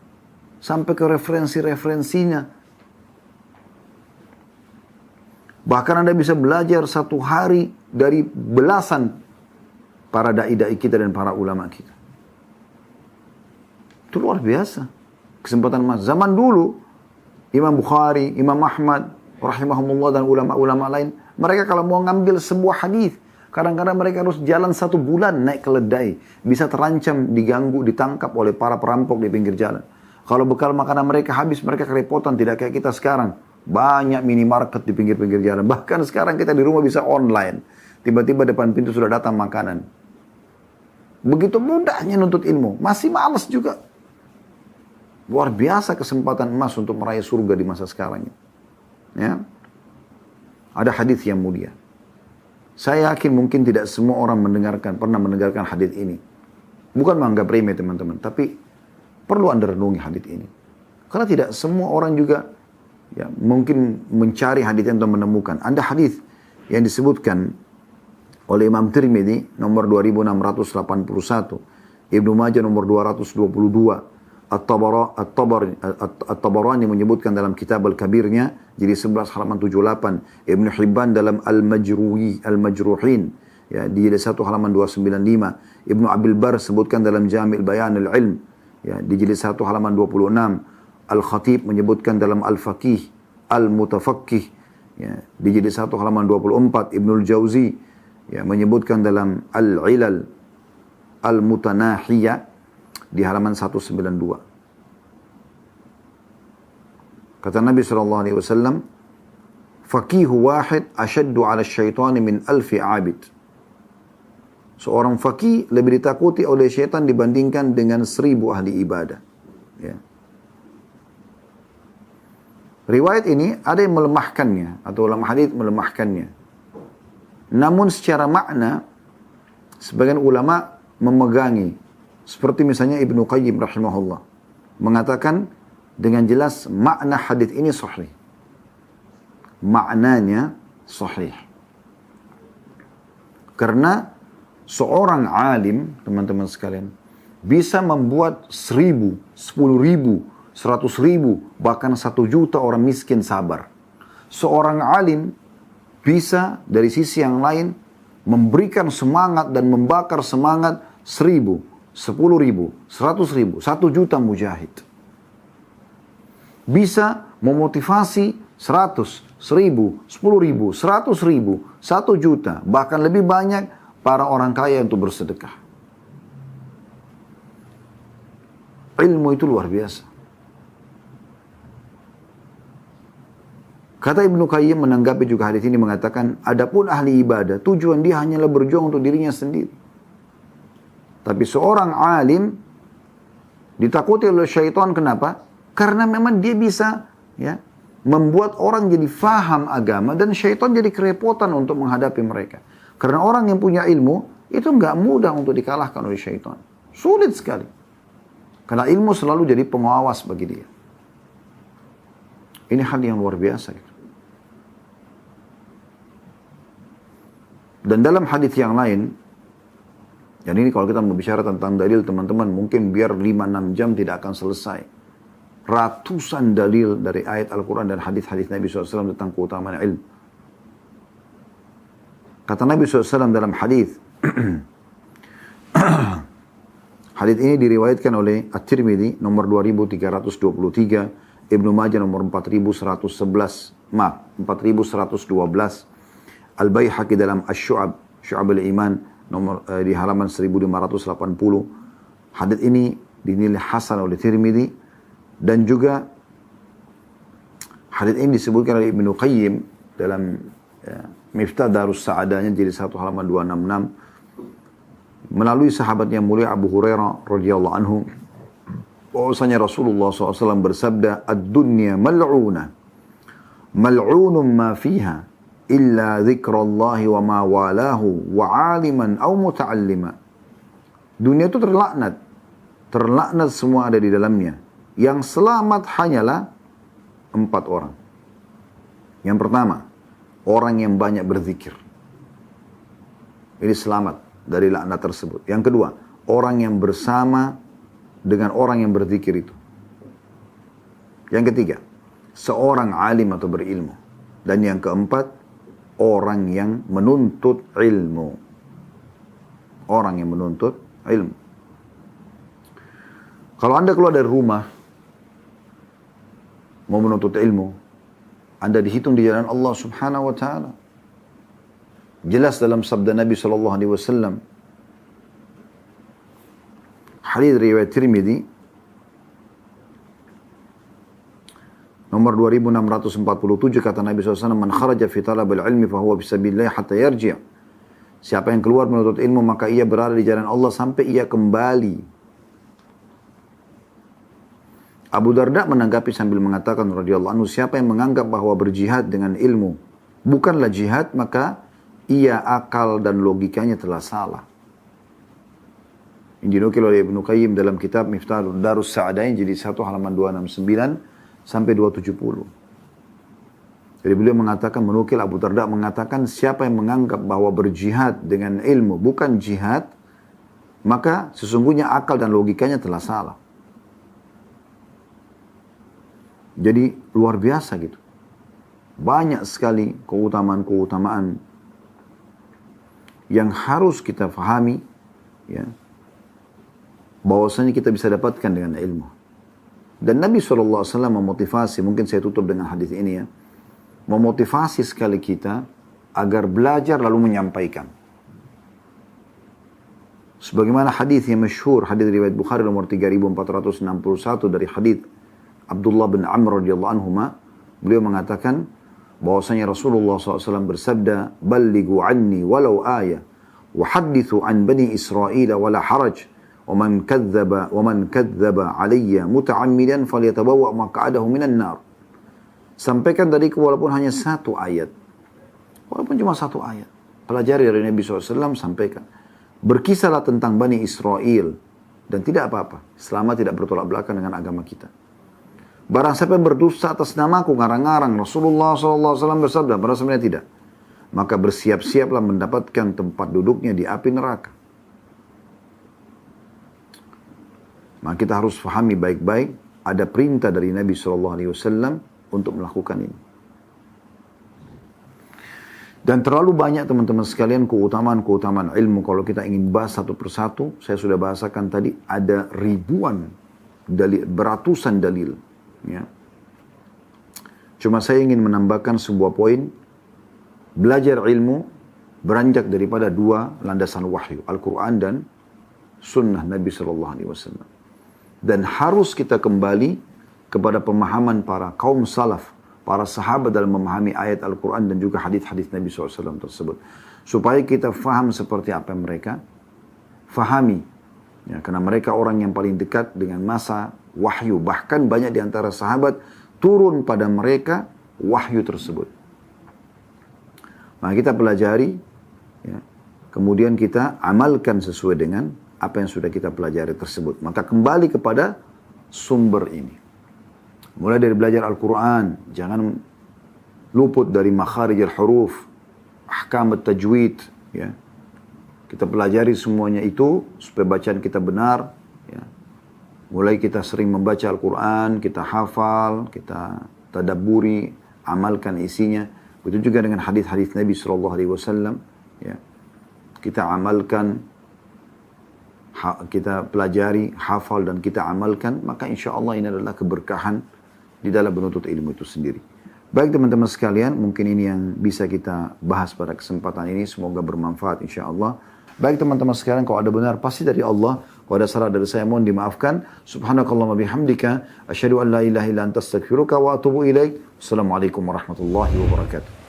sampai ke referensi-referensinya. Bahkan Anda bisa belajar satu hari dari belasan para da'i-da'i kita dan para ulama kita. Itu luar biasa. Kesempatan emas. Zaman dulu, Imam Bukhari, Imam Ahmad, rahimahumullah dan ulama-ulama lain, mereka kalau mau ngambil sebuah hadis, kadang-kadang mereka harus jalan 1 bulan naik keledai. Bisa terancam, diganggu, ditangkap oleh para perampok di pinggir jalan. Kalau bekal makanan mereka habis, mereka kerepotan. Tidak kayak kita sekarang. Banyak minimarket di pinggir-pinggir jalan. Bahkan sekarang kita di rumah bisa online. Tiba-tiba depan pintu sudah datang makanan. Begitu mudahnya nuntut ilmu. Masih malas juga. Luar biasa kesempatan emas untuk meraih surga di masa sekarang. Ya. Ada hadis yang mulia. Saya yakin mungkin tidak semua orang pernah mendengarkan hadis ini. Bukan menganggap remeh teman-teman, tapi perlu Anda renungi hadis ini. Karena tidak semua orang juga ya, mungkin mencari hadis untuk menemukan. Ada hadis yang disebutkan oleh Imam Tirmidzi nomor 2681, Ibnu Majah nomor 222, At-Tabarani menyebutkan dalam kitab Al-Kabirnya jadi 11 halaman 78, Ibnu Hibban dalam Al-Majruhin ya di jilid 1 halaman 295, Ibnu Abil Bar sebutkan dalam Jami' Bayan al-Ilm ya di jilid 1 halaman 26, Al-Khatib menyebutkan dalam Al-Faqih Al-Mutafaqqih ya di jilid 1 halaman 24, Ibnu Al-Jauzi ya menyebutkan dalam Al-Ilal Al-Mutanahiyah di halaman 192. Kata Nabi SAW, faqihu wahid asyaddu ala syaitani min alfi abid. Seorang faqih lebih ditakuti oleh syaitan dibandingkan dengan 1000 ahli ibadah. Ya. Riwayat ini ada yang melemahkannya, atau ulama hadis melemahkannya. Namun secara makna, sebagian ulama memegangi. Seperti misalnya Ibnu Qayyim rahimahullah mengatakan dengan jelas makna hadis ini sahih. Maknanya sahih. Karena seorang alim, teman-teman sekalian, bisa membuat 1000, 10.000, 100.000, bahkan 1 juta orang miskin sabar. Seorang alim bisa dari sisi yang lain memberikan semangat dan membakar semangat 1000, 10.000, 100.000, 1 juta mujahid. Bisa memotivasi 100, 1000, 10.000, 100.000, 1 juta, bahkan lebih banyak para orang kaya untuk bersedekah. Ilmu itu luar biasa. Kata Ibnu Qayyim menanggapi juga hadis ini mengatakan, adapun ahli ibadah, tujuan dia hanyalah berjuang untuk dirinya sendiri. Tapi seorang alim ditakuti oleh syaitan, kenapa? Karena memang dia bisa ya membuat orang jadi faham agama dan syaitan jadi kerepotan untuk menghadapi mereka. Karena orang yang punya ilmu itu nggak mudah untuk dikalahkan oleh syaitan. Sulit sekali. Karena ilmu selalu jadi pengawas bagi dia. Ini hal yang luar biasa. Gitu. Dan dalam hadis yang lain, dan ini kalau kita berbicara tentang dalil teman-teman, mungkin biar 5-6 jam tidak akan selesai. Ratusan dalil dari ayat Al-Quran dan hadis-hadis Nabi SAW tentang keutamaan ilmu. Kata Nabi SAW dalam hadis, hadis ini diriwayatkan oleh At-Tirmidzi nomor 2323, Ibnu Majah nomor 4111, 4112, Al-Baihaqi dalam Asy-Syu'ab, Syu'ab al-Iman, nomor di halaman 1580. Hadits ini dinilai hasan oleh Tirmidzi, dan juga hadits ini disebutkan oleh Ibnu Qayyim dalam Miftah Darus Sa'adahnya jadi 1 halaman 266 melalui sahabat yang mulia Abu Hurairah radhiyallahu anhu bahwasanya Rasulullah SAW bersabda, ad-dunya mal'una mal'unun ma fiha illa dzikrallahi wa ma walahu wa aliman aw muta'allima. Dunia itu terlaknat. Terlaknat semua ada di dalamnya. Yang selamat hanyalah 4 orang. Yang pertama, orang yang banyak berzikir. Ini selamat dari laknat tersebut. Yang kedua, orang yang bersama dengan orang yang berzikir itu. Yang ketiga, seorang alim atau berilmu. Dan yang keempat, orang yang menuntut ilmu. Orang yang menuntut ilmu. Kalau Anda keluar dari rumah, mau menuntut ilmu, Anda dihitung di jalan Allah subhanahu wa ta'ala. Jelas dalam sabda Nabi SAW. Hadis riwayat Tirmidzi, nomor 2647, kata Nabi SAW, Man kharaja fi talabil ilmi fahuwa bisabilillah hatta yarji'. Siapa yang keluar menuntut ilmu, maka ia berada di jalan Allah sampai ia kembali. Abu Darda menanggapi sambil mengatakan radhiyallahu anhu, siapa yang menganggap bahwa berjihad dengan ilmu bukanlah jihad, maka ia akal dan logikanya telah salah. Ini dinukil oleh Ibnu Qayyim dalam kitab Miftahul Darus Sa'adain, jadi 1 halaman 269 sampai 270. Jadi beliau mengatakan, menukil Abu Darda mengatakan, siapa yang menganggap bahwa berjihad dengan ilmu bukan jihad, maka sesungguhnya akal dan logikanya telah salah. Jadi luar biasa gitu. Banyak sekali keutamaan-keutamaan yang harus kita fahami, ya, bahwasanya kita bisa dapatkan dengan ilmu. Dan Nabi SAW memotivasi, mungkin saya tutup dengan hadis ini ya, memotivasi sekali kita agar belajar lalu menyampaikan. Sebagaimana hadis yang masyhur, hadis riwayat Bukhari nomor 3461 dari hadis Abdullah bin Amr radhiyallahu anhuma, beliau mengatakan bahwasanya Rasulullah SAW bersabda, "Ballighu anni walau ayah, wa hadithu an bani Israel wala haraj, wa man kadzdzaba alayya muta'ammidan falyatabawwa maq'adahu minan nar." Sampaikan dariku walaupun hanya 1 ayat. Walaupun cuma 1 ayat. Pelajari dari Nabi SAW, sampaikan. Berkisahlah tentang Bani Israel. Dan tidak apa-apa, selama tidak bertolak belakang dengan agama kita. Barang siapa yang berdusta atas namaku, ngarang-ngarang, Rasulullah SAW bersabda, padahal sebenarnya tidak. Maka bersiap-siaplah mendapatkan tempat duduknya di api neraka. Maka kita harus fahami baik-baik, ada perintah dari Nabi SAW untuk melakukan ini. Dan terlalu banyak teman-teman sekalian keutamaan-keutamaan ilmu. Kalau kita ingin bahas satu persatu, saya sudah bahasakan tadi, ada ribuan dalil, beratusan dalil. Ya. Cuma saya ingin menambahkan sebuah poin. Belajar ilmu beranjak daripada 2 landasan wahyu, Al-Quran dan Sunnah Nabi SAW. Dan harus kita kembali kepada pemahaman para kaum salaf, para sahabat dalam memahami ayat Al-Quran dan juga hadis-hadis Nabi SAW tersebut. Supaya kita faham seperti apa yang mereka fahami. Ya, karena mereka orang yang paling dekat dengan masa wahyu. Bahkan banyak di antara sahabat turun pada mereka wahyu tersebut. Maka kita pelajari, ya, kemudian kita amalkan sesuai dengan apa yang sudah kita pelajari tersebut. Maka kembali kepada sumber ini. Mulai dari belajar Al-Quran, jangan luput dari makharij al-huruf, ahkam at-tajwid, ya. Kita pelajari semuanya itu supaya bacaan kita benar, ya. Mulai kita sering membaca Al-Quran, kita hafal, kita tadabburi, amalkan isinya. Begitu juga dengan hadis-hadis Nabi SAW, ya. Kita amalkan, kita pelajari, hafal dan kita amalkan, maka insya Allah ini adalah keberkahan di dalam menuntut ilmu itu sendiri. Baik teman-teman sekalian, mungkin ini yang bisa kita bahas pada kesempatan ini. Semoga bermanfaat insya Allah. Baik teman-teman sekalian, kalau ada benar pasti dari Allah. Kalau ada salah dari saya mohon dimaafkan. Subhanakallahumma bihamdika. Asyhadu an la ilaha illa anta astaghfiruka wa atubu ilaik. Assalamualaikum warahmatullahi wabarakatuh.